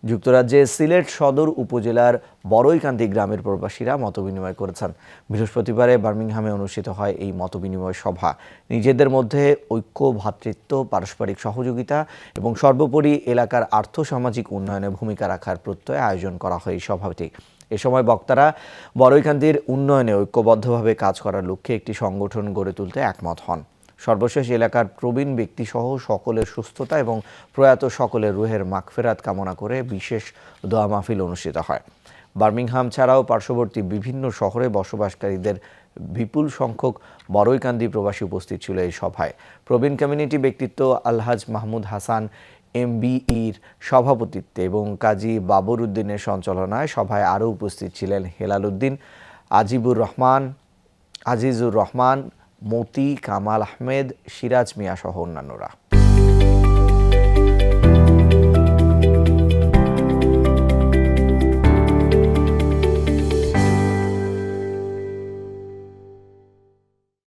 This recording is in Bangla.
যুক্তরাজ্যের সিলেট সদর উপজেলার বড়ইকান্দি গ্রামের প্রবাসীরা মতবিনিময় করেছেন। বৃহস্পতিবারে বার্মিংহামে অনুষ্ঠিত হয় এই মতবিনিময় সভা। নিজেদের মধ্যে ঐক্য, ভ্রাতৃত্ব, পারস্পরিক সহযোগিতা এবং সর্বোপরি এলাকার আর্থসামাজিক উন্নয়নে ভূমিকা রাখার প্রত্যয়ে আয়োজন করা হয় এই সভাটি। এ সময় বক্তারা বড়ইকান্দির উন্নয়নে ঐক্যবদ্ধভাবে কাজ করার লক্ষ্যে একটি সংগঠন গড়ে তুলতে একমত হন। সর্বশেষ এলাকার প্রবীণ ব্যক্তিসহ সকলের সুস্থতা এবং প্রয়াত সকলের রুহের মাগফিরাত কামনা করে বিশেষ দোয়া মাহফিল অনুষ্ঠিত হয়। বার্মিংহাম ছাড়াও পার্শ্ববর্তী বিভিন্ন শহরে বসবাসকারীদের বিপুল সংখ্যক বড়ইকান্দি প্রবাসী উপস্থিত ছিল এই সভায়। প্রবীণ কমিউনিটি ব্যক্তিত্ব আলহাজ মাহমুদ হাসান MBEর সভাপতিত্বে এবং কাজী বাবর উদ্দিনের সঞ্চালনায় সভায় আরও উপস্থিত ছিলেন হেলাল উদ্দিন, আজিজুর রহমান, মতি, কামাল আহমেদ, সিরাজ মিয়া সহ অন্যান্যরা।